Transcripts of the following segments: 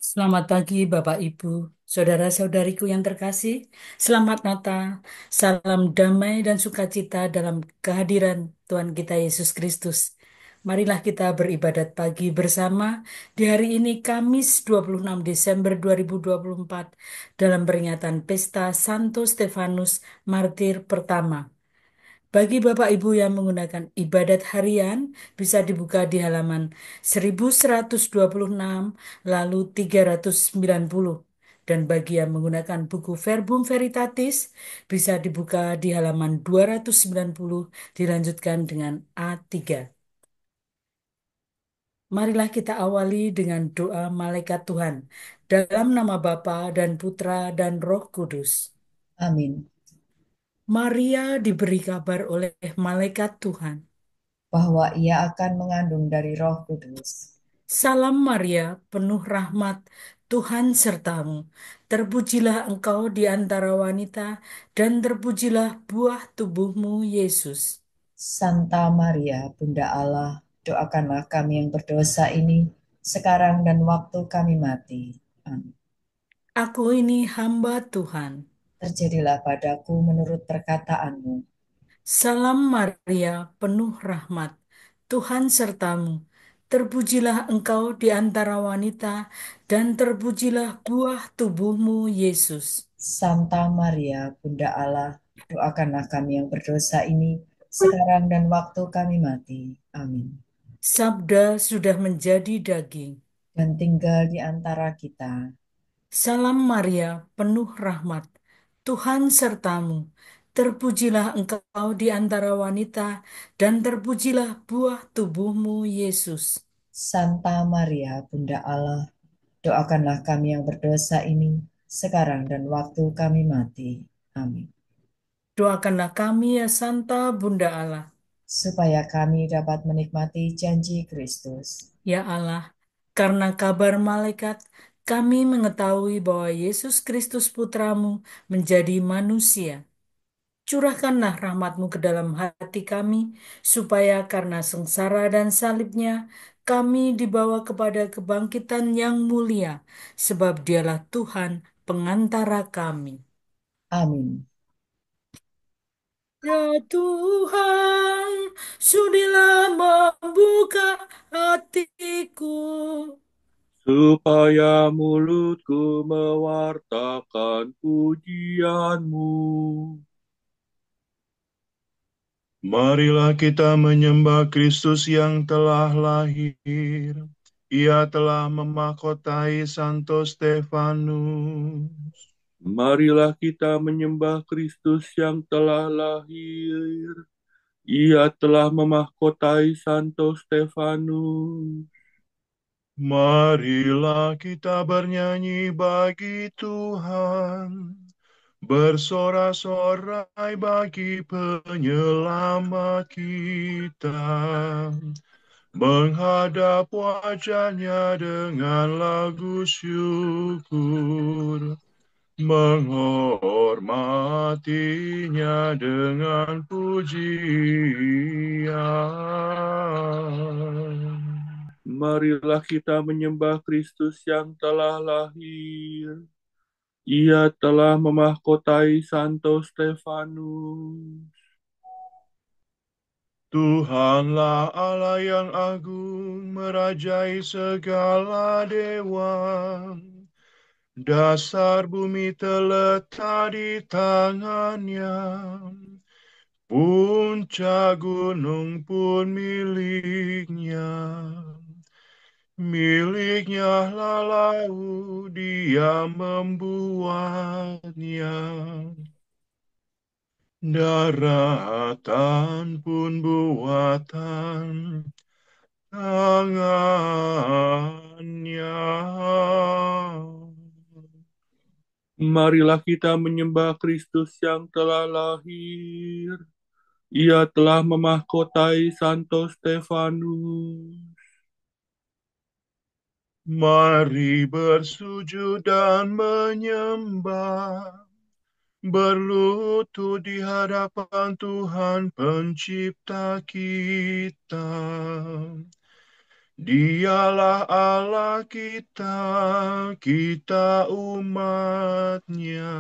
Selamat pagi, Bapak Ibu, saudara-saudariku yang terkasih. Selamat Natal, salam damai dan sukacita dalam kehadiran Tuhan kita Yesus Kristus. Marilah kita beribadat pagi bersama di hari ini Kamis 26 Desember 2024 dalam peringatan Pesta Santo Stefanus Martir pertama. Bagi Bapak Ibu yang menggunakan ibadat harian, bisa dibuka di halaman 1126 lalu 390. Dan bagi yang menggunakan buku Verbum Veritatis, bisa dibuka di halaman 290, dilanjutkan dengan A3. Marilah kita awali dengan doa malaikat Tuhan. Dalam nama Bapa dan Putra dan Roh Kudus. Amin. Maria diberi kabar oleh malaikat Tuhan. Bahwa ia akan mengandung dari Roh Kudus. Salam Maria, penuh rahmat, Tuhan sertamu. Terpujilah engkau di antara wanita, dan terpujilah buah tubuhmu, Yesus. Santa Maria, Bunda Allah, doakanlah kami yang berdosa ini, sekarang dan waktu kami mati. Amin. Aku ini hamba Tuhan. Terjadilah padaku menurut perkataanmu. Salam Maria, penuh rahmat, Tuhan sertamu. Terpujilah engkau di antara wanita, dan terpujilah buah tubuhmu, Yesus. Santa Maria, Bunda Allah, doakanlah kami yang berdosa ini, sekarang dan waktu kami mati. Amin. Sabda sudah menjadi daging. Dan tinggal di antara kita. Salam Maria, penuh rahmat, Tuhan sertamu. Terpujilah engkau di antara wanita, dan terpujilah buah tubuhmu, Yesus. Santa Maria, Bunda Allah, doakanlah kami yang berdosa ini, sekarang dan waktu kami mati. Amin. Doakanlah kami ya Santa Bunda Allah. Supaya kami dapat menikmati janji Kristus. Ya Allah, karena kabar malaikat, kami mengetahui bahwa Yesus Kristus Putramu menjadi manusia. Curahkanlah rahmatmu ke dalam hati kami, supaya karena sengsara dan salibnya, kami dibawa kepada kebangkitan yang mulia, sebab dialah Tuhan pengantara kami. Amin. Ya Tuhan, sudilah membuka hatiku. Supaya mulutku mewartakan pujianmu. Marilah kita menyembah Kristus yang telah lahir. Ia telah memahkotai Santo Stefanus. Marilah kita menyembah Kristus yang telah lahir. Ia telah memahkotai Santo Stefanus. Marilah kita bernyanyi bagi Tuhan, bersorak-sorai bagi penyelamat kita, menghadap wajahnya dengan lagu syukur, menghormatinya dengan pujian. Marilah kita menyembah Kristus yang telah lahir. Ia telah memahkotai Santo Stefanus. Tuhanlah Allah yang agung, merajai segala dewa. Dasar bumi terletak di tangannya. Puncak gunung pun miliknya. Miliknya lah laut, dia membuatnya. Daratan pun buatan tangannya. Marilah kita menyembah Kristus yang telah lahir. Ia telah memahkotai Santo Stefanus. Mari bersujud dan menyembah, berlutut di hadapan Tuhan Pencipta kita. Dialah Allah kita, kita umatnya.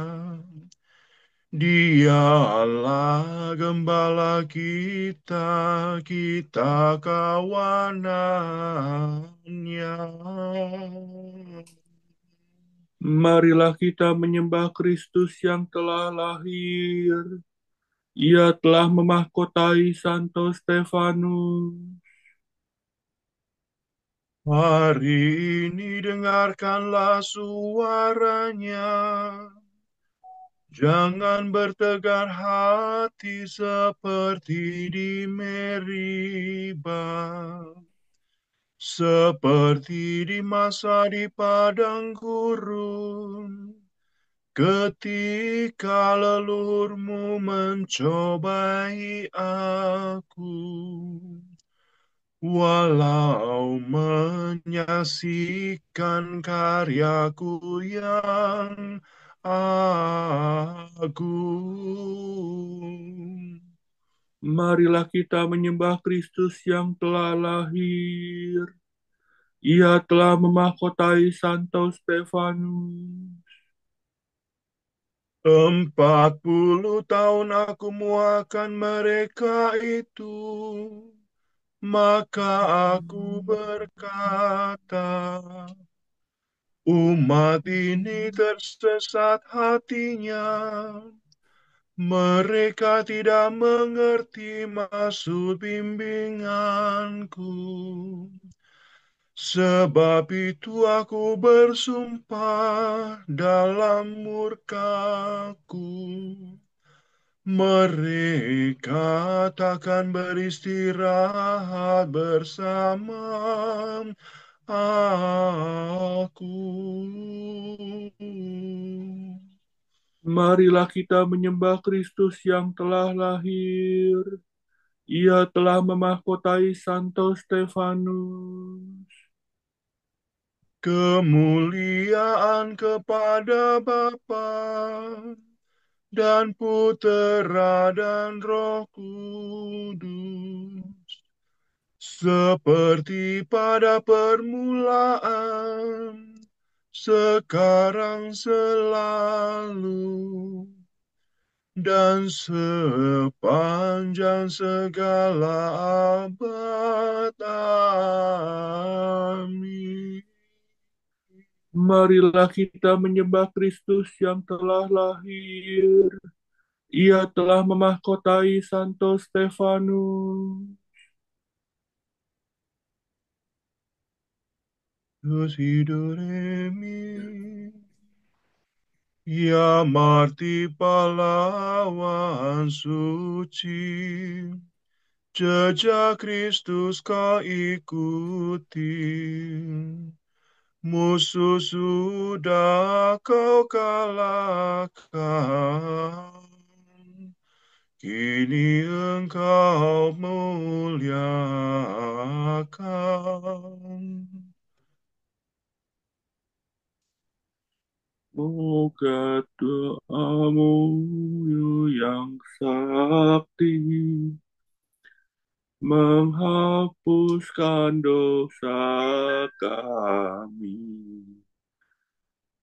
Dialah gembala kita, kita kawanannya. Marilah kita menyembah Kristus yang telah lahir. Ia telah memahkotai Santo Stefanus. Hari ini dengarkanlah suaranya. Jangan bertegar hati seperti di Meriba, seperti di masa di padang gurun, ketika leluhurmu mencobai aku. Walau menyaksikan karyaku yang agung. Marilah kita menyembah Kristus yang telah lahir. Ia telah memahkotai Santo Stefanus. 40 tahun aku muakan mereka itu, maka aku berkata, umat ini tersesat hatinya. Mereka tidak mengerti maksud bimbinganku. Sebab itu aku bersumpah dalam murkaku. Mereka takkan beristirahat bersama aku. Marilah kita menyembah Kristus yang telah lahir. Ia telah memahkotai Santo Stefanus. Kemuliaan kepada Bapa dan Putera dan Roh Kudus, seperti pada permulaan, sekarang selalu, dan sepanjang segala abad. Amin. Marilah kita menyembah Kristus yang telah lahir. Ia telah memahkotai Santo Stefanus. Tusidoremi, ya marti pahlawan suci, jejak Kristus kau ikuti. Musuh sudah kau kalahkan, kini engkau muliakan. Moga doamu yang sakti menghapuskan dosa kami,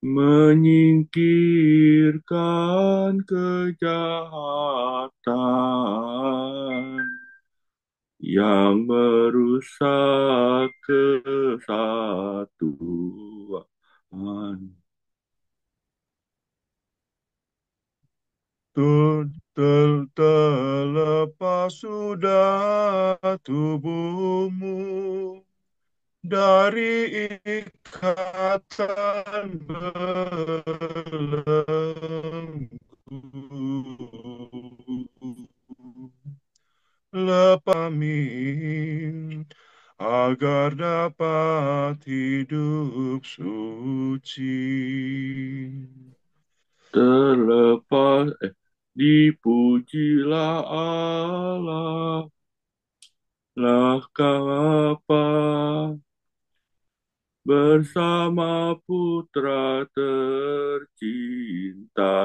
menyingkirkan kejahatan yang merusak kesatuan. Terlepas sudah tubuhmu dari ikatan belenggu. Lepami agar dapat hidup suci. Terlepas, dipujilah Allah, lah Bapa bersama Putra tercinta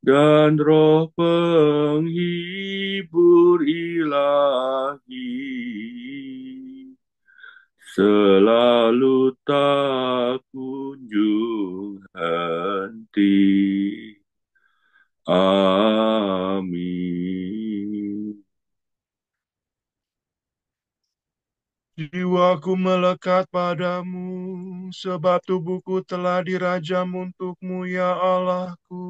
dan Roh penghibur ilahi selalu tak kunjung henti. Amin. Jiwaku melekat padamu, sebab tubuhku telah dirajam untukmu, ya Allahku.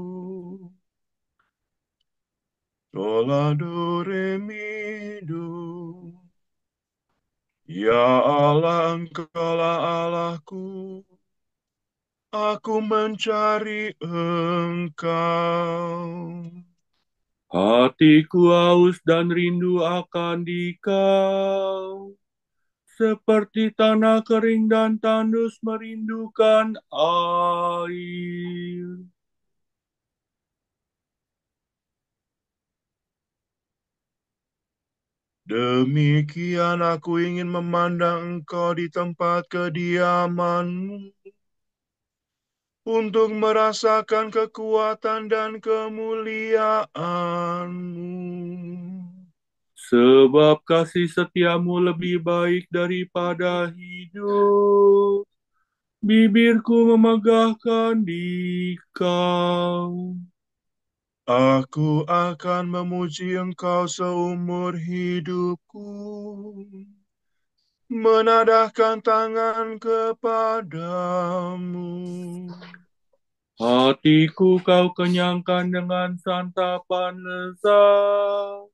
Dola do re mi do. Ya Allah, Engkaulah Allahku. Aku mencari Engkau. Hatiku haus dan rindu akan Dikau, seperti tanah kering dan tandus merindukan air. Demikian aku ingin memandang Engkau di tempat kediaman-Mu, untuk merasakan kekuatan dan kemuliaan-Mu. Sebab kasih setiamu lebih baik daripada hidup. Bibirku memegahkan Dikau. Aku akan memuji Engkau seumur hidupku, menadahkan tangan kepadamu. Hatiku kau kenyangkan dengan santapan lezat.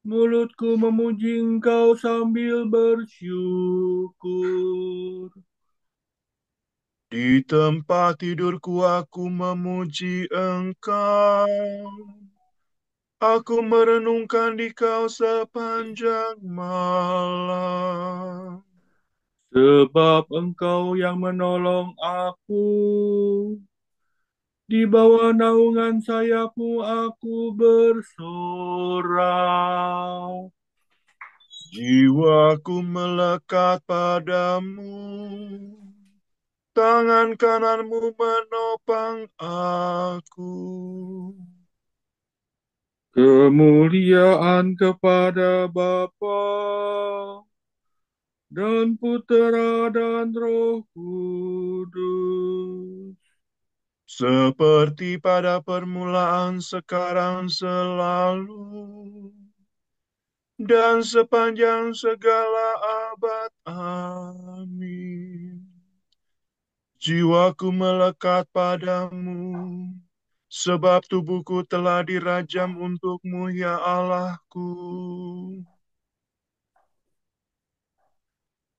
Mulutku memuji Engkau sambil bersyukur. Di tempat tidurku aku memuji Engkau. Aku merenungkan Dikau sepanjang malam. Sebab Engkau yang menolong aku. Di bawah naungan sayapmu aku bersorak. Jiwaku melekat padamu. Tangan kananmu menopang aku. Kemuliaan kepada Bapa dan Putera dan Roh Kudus. Seperti pada permulaan, sekarang, selalu, dan sepanjang segala abad. Amin. Jiwaku melekat padamu, sebab tubuhku telah dirajam untukmu, ya Allahku.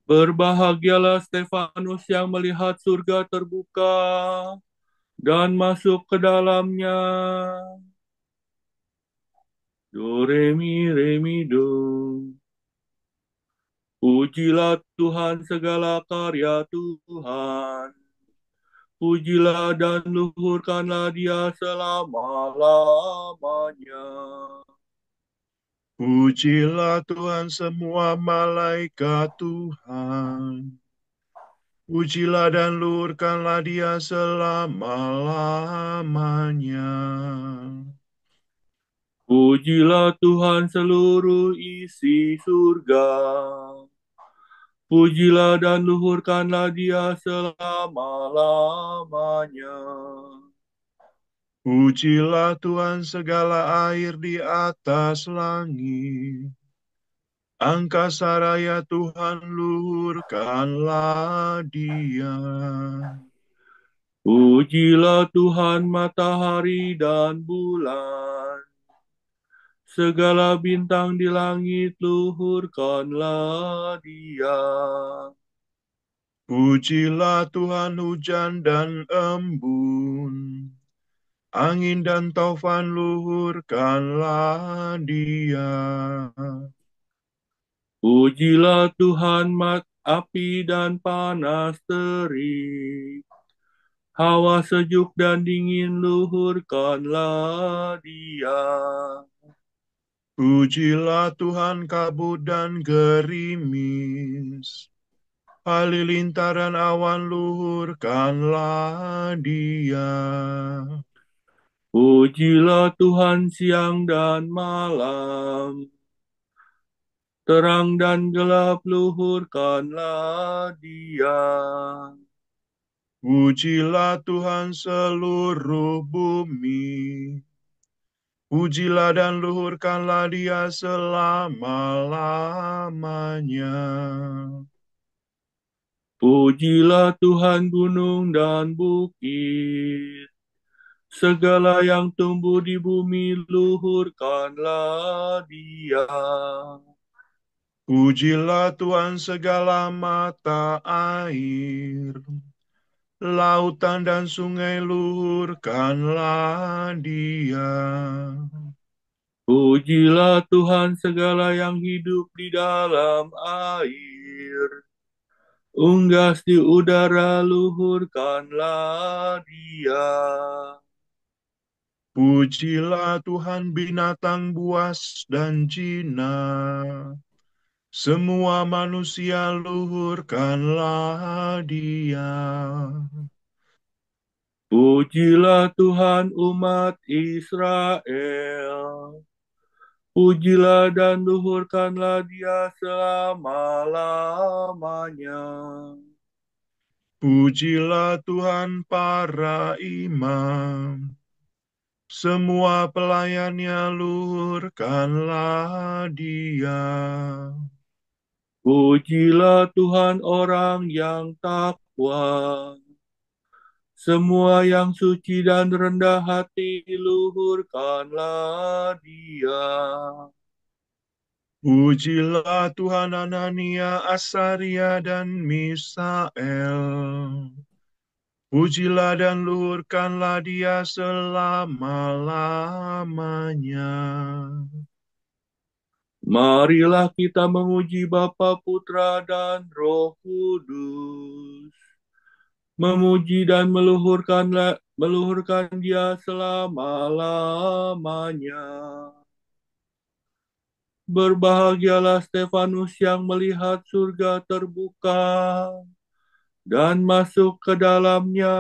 Berbahagialah Stefanus yang melihat surga terbuka dan masuk ke dalamnya. Do, re, mi, do. Pujilah Tuhan segala karya Tuhan. Pujilah dan luhurkanlah Dia selama-lamanya. Pujilah Tuhan semua malaikat Tuhan. Pujilah dan luhurkanlah Dia selama-lamanya. Pujilah Tuhan seluruh isi surga. Pujilah dan luhurkanlah Dia selama-lamanya. Pujilah Tuhan segala air di atas langit. Angkasa raya Tuhan, luhurkanlah Dia. Pujilah Tuhan matahari dan bulan. Segala bintang di langit, luhurkanlah Dia. Pujilah Tuhan hujan dan embun. Angin dan taufan, luhurkanlah Dia. Pujilah Tuhan api dan panas terik. Hawa sejuk dan dingin, luhurkanlah Dia. Pujilah Tuhan kabut dan gerimis. Halilintaran awan, luhurkanlah Dia. Pujilah Tuhan siang dan malam. terang dan gelap luhurkanlah Dia. Pujilah Tuhan seluruh bumi. Pujilah dan luhurkanlah Dia selama-lamanya. Pujilah Tuhan gunung dan bukit, segala yang tumbuh di bumi luhurkanlah Dia. Pujilah Tuhan segala mata air, lautan dan sungai luhurkanlah Dia. Pujilah Tuhan segala yang hidup di dalam air, unggas di udara luhurkanlah Dia. Pujilah Tuhan binatang buas dan jinak, semua manusia luhurkanlah Dia. Pujilah Tuhan umat Israel, pujilah dan luhurkanlah Dia selama-lamanya. Pujilah Tuhan para imam, semua pelayannya luhurkanlah Dia. Pujilah Tuhan orang yang takwa, semua yang suci dan rendah hati luhurkanlah Dia. Pujilah Tuhan Anania, Asaria, dan Misael. Pujilah dan luhurkanlah Dia selama-lamanya. Marilah kita memuji Bapa, Putra, dan Roh Kudus. Memuji dan meluhurkan Dia selama-lamanya. Berbahagialah Stefanus yang melihat surga terbuka dan masuk ke dalamnya.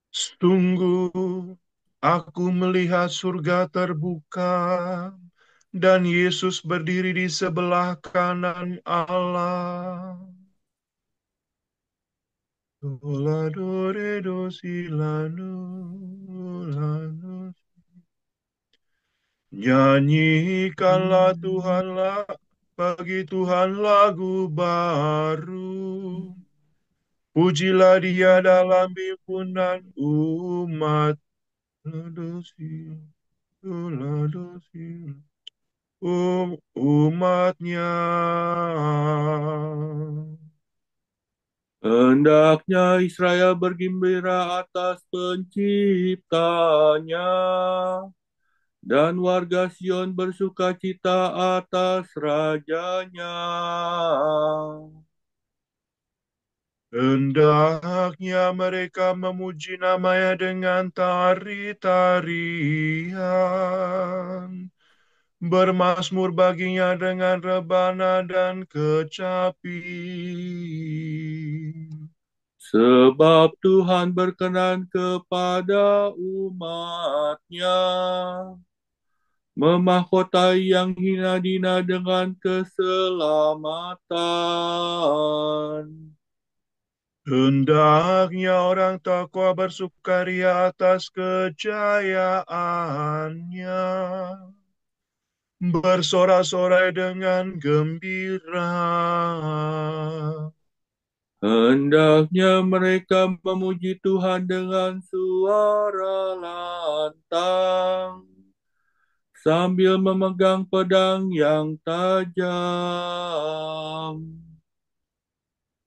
Sungguh, aku melihat surga terbuka dan Yesus berdiri di sebelah kanan Allah. Nyanyikanlah Tuhanlah bagi Tuhan lagu baru. Pujilah Dia dalam himpunan umat. Umatnya. Hendaknya Israel bergembira atas penciptanya, dan warga Sion bersukacita atas rajanya. Hendaknya mereka memuji namanya dengan tari-tarian, bermazmur baginya dengan rebana dan kecapi. Sebab Tuhan berkenan kepada umatnya, memahkotai yang hina dina dengan keselamatan. Hendaknya orang takwa bersukaria atas kejayaannya, bersorak-sorai dengan gembira. Hendaknya mereka memuji Tuhan dengan suara lantang, sambil memegang pedang yang tajam.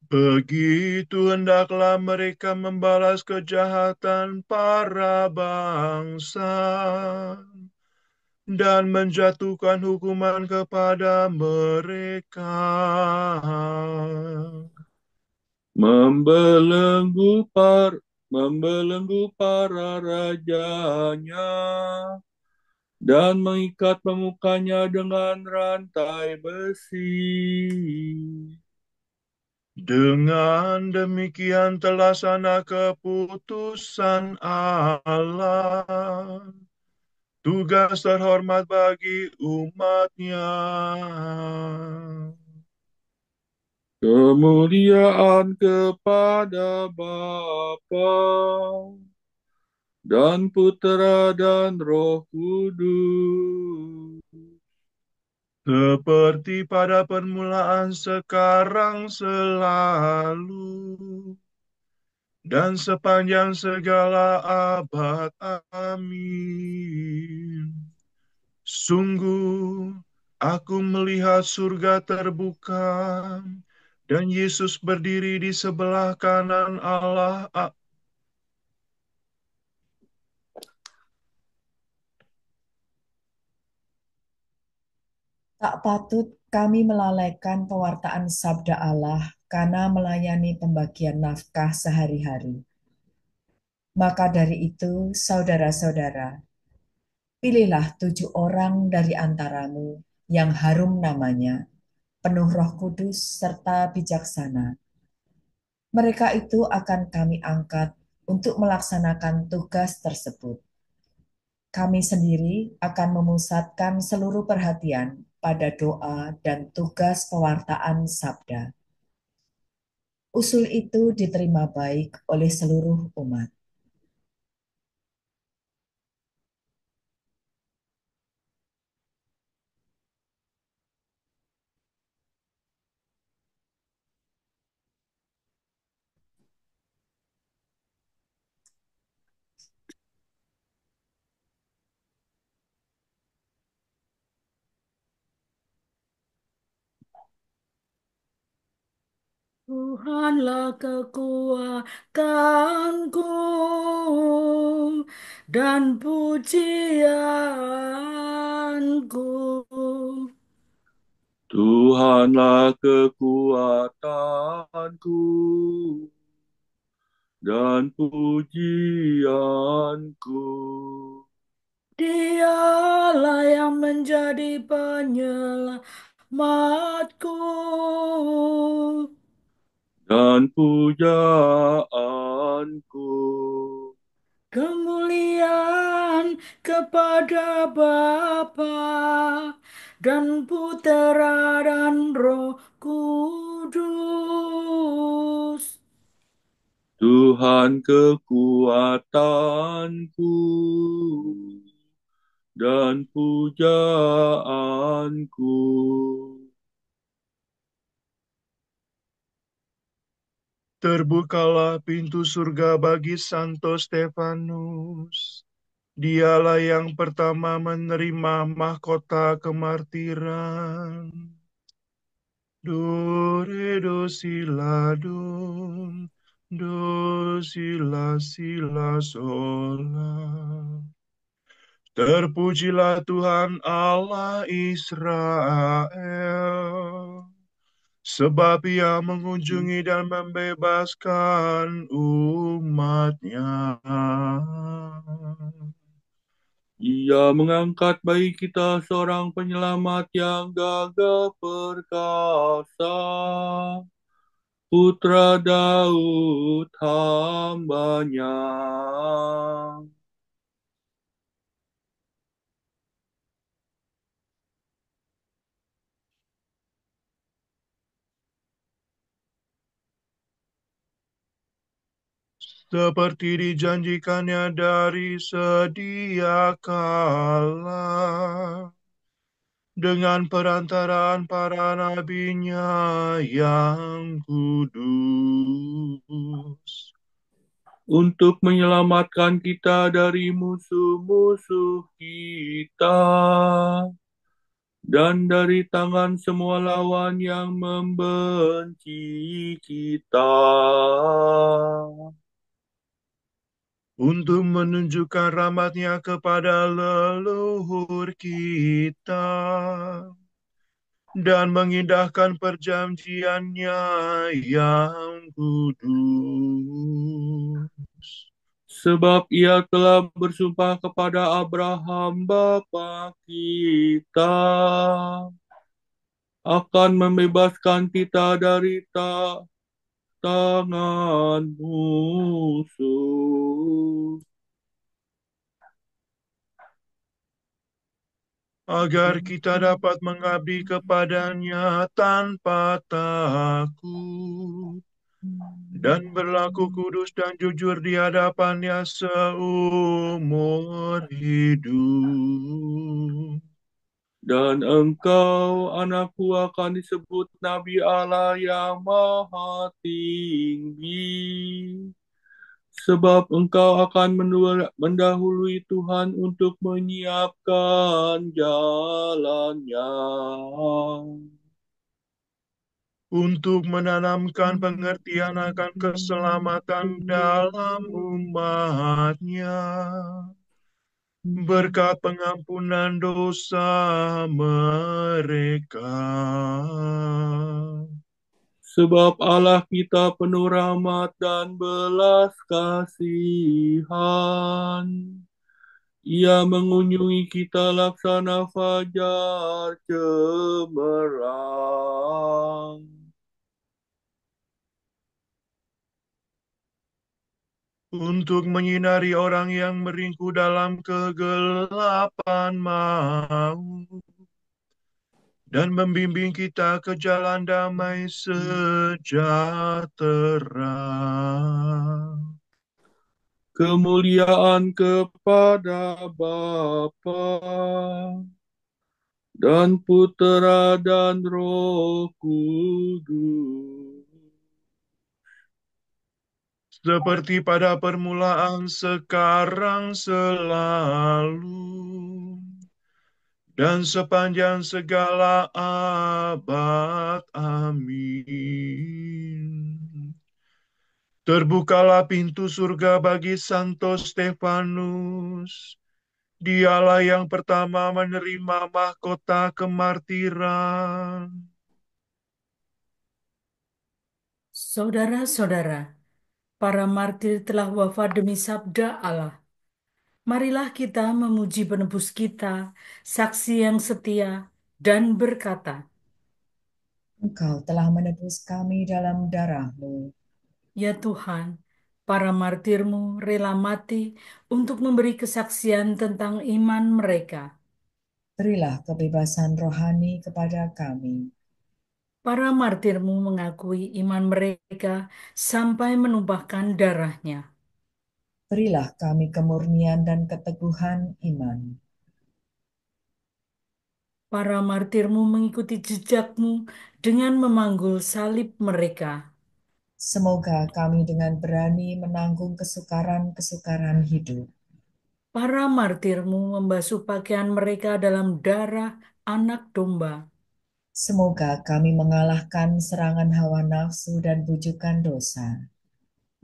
Begitu hendaklah mereka membalas kejahatan para bangsa dan menjatuhkan hukuman kepada mereka. Membelenggu para rajanya dan mengikat pemukanya dengan rantai besi. Dengan demikian terlaksana keputusan Allah. tugas terhormat bagi umatnya. Kemuliaan kepada Bapa dan Putera dan Roh Kudus. Seperti pada permulaan, sekarang, selalu, dan sepanjang segala abad. Amin. Sungguh, aku melihat surga terbuka, dan Yesus berdiri di sebelah kanan Allah. Tak patut kami melalaikan pewartaan sabda Allah karena melayani pembagian nafkah sehari-hari. Maka dari itu, saudara-saudara, pilihlah 7 orang dari antaramu yang harum namanya, penuh Roh Kudus serta bijaksana. Mereka itu akan kami angkat untuk melaksanakan tugas tersebut. Kami sendiri akan memusatkan seluruh perhatian pada doa dan tugas pewartaan sabda. Usul itu diterima baik oleh seluruh umat. Tuhanlah kekuatanku dan pujianku. Tuhanlah kekuatanku dan pujianku. Dialah yang menjadi penyelamatku. Dan pujaanku. Kemuliaan kepada Bapa dan Putera dan Roh Kudus. Tuhan kekuatanku dan pujaanku. Terbukalah pintu surga bagi Santo Stefanus. Dialah yang pertama menerima mahkota kemartiran. Do sila dum, do sila sila sola. Terpujilah Tuhan Allah Israel, sebab Ia mengunjungi dan membebaskan umatnya. Ia mengangkat bagi kita seorang penyelamat yang gagah perkasa, Putra Daud hambanya. Seperti dijanjikannya dari sedia kala, dengan perantaraan para nabinya yang kudus. Untuk menyelamatkan kita dari musuh-musuh kita dan dari tangan semua lawan yang membenci kita. Untuk menunjukkan rahmat-Nya kepada leluhur kita dan mengindahkan perjanjian-Nya yang kudus. Sebab Ia telah bersumpah kepada Abraham bapa kita akan membebaskan kita dari tangan musuh. agar kita dapat mengabdi kepadanya tanpa takut dan berlaku kudus dan jujur di hadapannya seumur hidup. Dan engkau, anakku, akan disebut Nabi Allah yang Maha Tinggi. Sebab engkau akan mendahului Tuhan untuk menyiapkan jalannya. Untuk menanamkan pengertian akan keselamatan dalam umatnya, berkat pengampunan dosa mereka. Sebab Allah kita penuh rahmat dan belas kasihan. Ia mengunjungi kita laksana fajar cemerlang. Untuk menyinari orang yang meringkuk dalam kegelapan maut, dan membimbing kita ke jalan damai sejahtera. Kemuliaan kepada Bapa dan Putera dan Roh Kudus. Seperti pada permulaan, sekarang, selalu, dan sepanjang segala abad. Amin. Terbukalah pintu surga bagi Santo Stefanus. Dialah yang pertama menerima mahkota kemartiran. Saudara-saudara, para martir telah wafat demi sabda Allah. Marilah kita memuji penebus kita, saksi yang setia, dan berkata, Engkau telah menebus kami dalam darah-Mu. Ya Tuhan, para martirmu rela mati untuk memberi kesaksian tentang iman mereka. Berilah kebebasan rohani kepada kami. Para martirmu mengakui iman mereka sampai menumpahkan darahnya. Berilah kami kemurnian dan keteguhan iman. Para martirmu mengikuti jejakmu dengan memanggul salib mereka. Semoga kami dengan berani menanggung kesukaran-kesukaran hidup. Para martirmu membasuh pakaian mereka dalam darah anak domba. Semoga kami mengalahkan serangan hawa nafsu dan bujukan dosa.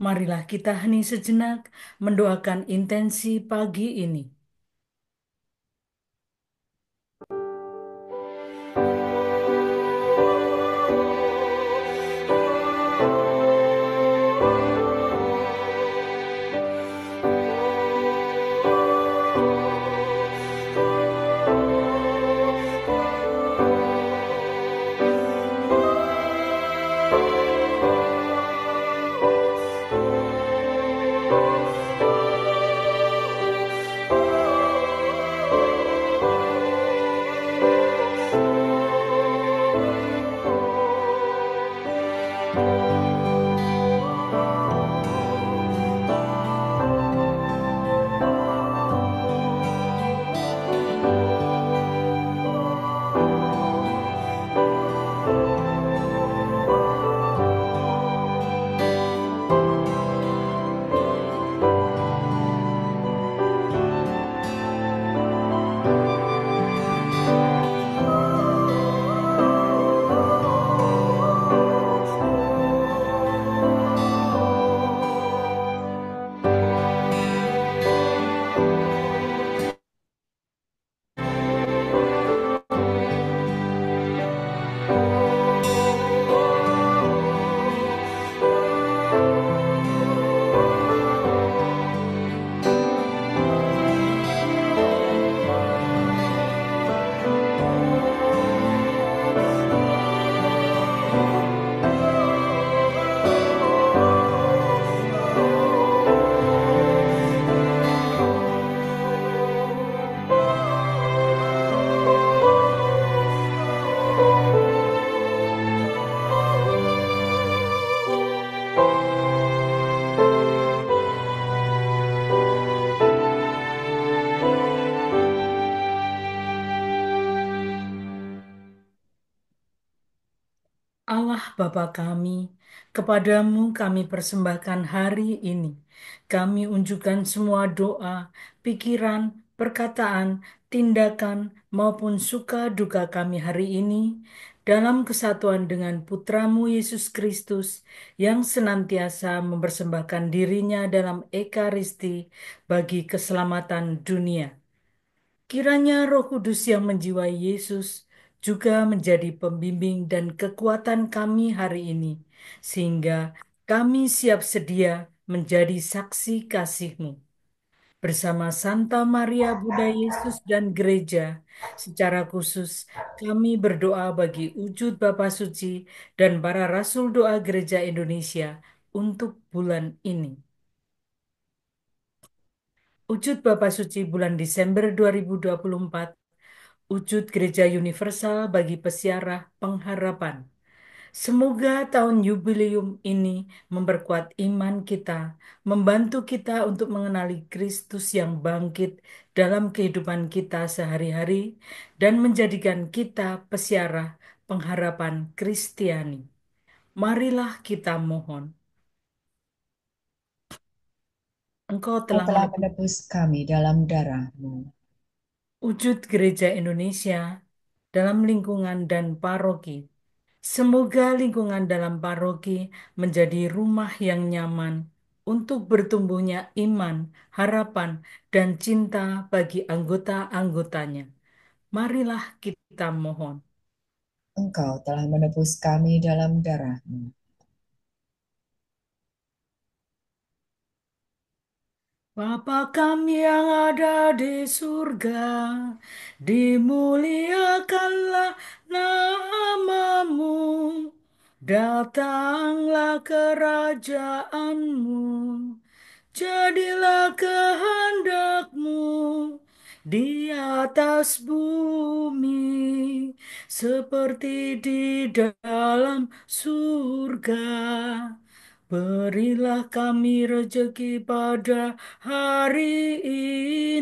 Marilah kita hening sejenak mendoakan intensi pagi ini. Bapa kami, kepadamu kami persembahkan hari ini. Kami unjukkan semua doa, pikiran, perkataan, tindakan, maupun suka duka kami hari ini dalam kesatuan dengan Putramu Yesus Kristus yang senantiasa mempersembahkan dirinya dalam Ekaristi bagi keselamatan dunia. Kiranya Roh Kudus yang menjiwai Yesus juga menjadi pembimbing dan kekuatan kami hari ini, sehingga kami siap sedia menjadi saksi kasih-Mu. Bersama Santa Maria Bunda Yesus dan Gereja, secara khusus kami berdoa bagi wujud Bapa Suci dan para Rasul Doa Gereja Indonesia untuk bulan ini. Wujud Bapa Suci bulan Desember 2024, wujud Gereja Universal bagi Pesiarah Pengharapan. Semoga tahun jubileum ini memperkuat iman kita, membantu kita untuk mengenali Kristus yang bangkit dalam kehidupan kita sehari-hari, dan menjadikan kita pesiarah pengharapan Kristiani. Marilah kita mohon. Engkau Kau telah telah menebus menebus kami dalam darah-Mu. wujud Gereja Indonesia dalam lingkungan dan paroki. Semoga lingkungan dalam paroki menjadi rumah yang nyaman untuk bertumbuhnya iman, harapan, dan cinta bagi anggota-anggotanya. Marilah kita mohon. Engkau telah menebus kami dalam darah-Mu. Bapa kami yang ada di surga, dimuliakanlah namamu, datanglah kerajaanmu, jadilah kehendakmu di atas bumi, seperti di dalam surga. Berilah kami rejeki pada hari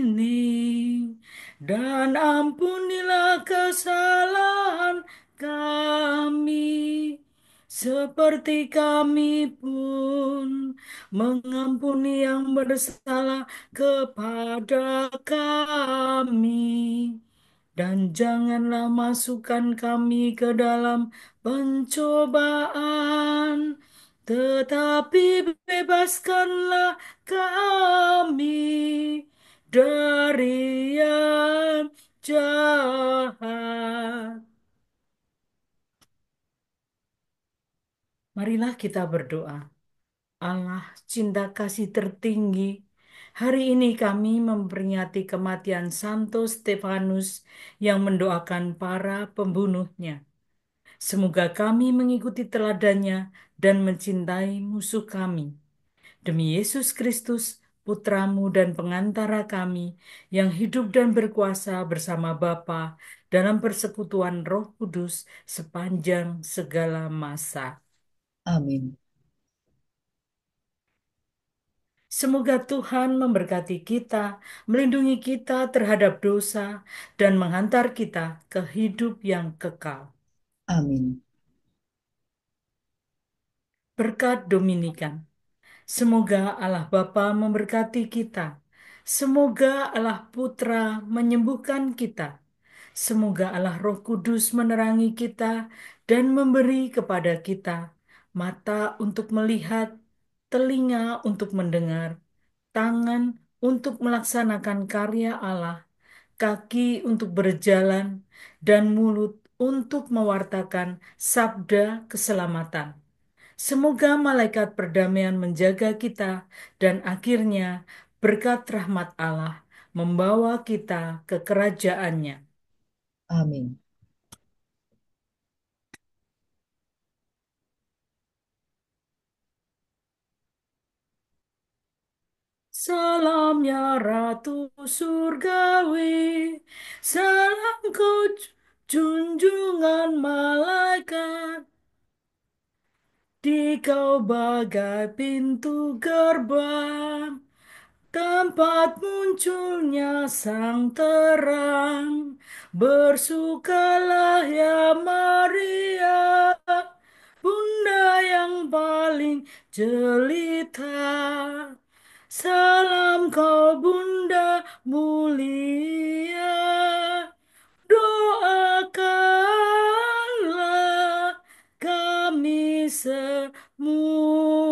ini, dan ampunilah kesalahan kami, seperti kami pun mengampuni yang bersalah kepada kami. Dan janganlah masukkan kami ke dalam pencobaan, tetapi bebaskanlah kami dari yang jahat. Marilah kita berdoa. Allah, cinta kasih tertinggi, hari ini kami memperingati kematian Santo Stefanus yang mendoakan para pembunuhnya. Semoga kami mengikuti teladannya dan mencintai musuh kami. Demi Yesus Kristus, Putramu dan pengantara kami, yang hidup dan berkuasa bersama Bapa dalam persekutuan Roh Kudus sepanjang segala masa. Amin. Semoga Tuhan memberkati kita, melindungi kita terhadap dosa, dan menghantar kita ke hidup yang kekal. Amin. Berkat Dominikan. Semoga Allah Bapa memberkati kita. Semoga Allah Putra menyembuhkan kita. Semoga Allah Roh Kudus menerangi kita dan memberi kepada kita mata untuk melihat, telinga untuk mendengar, tangan untuk melaksanakan karya Allah, kaki untuk berjalan, dan mulut untuk mewartakan sabda keselamatan. Semoga malaikat perdamaian menjaga kita dan akhirnya berkat rahmat Allah membawa kita ke kerajaannya. Amin. Salam ya Ratu Surgawi, salamku junjungan malaikat. Dikau bagai pintu gerbang, tempat munculnya sang terang. Bersukalah ya Maria, Bunda Bunda yang paling jelita. Salam kau Bunda mulia, doakanlah kami semua.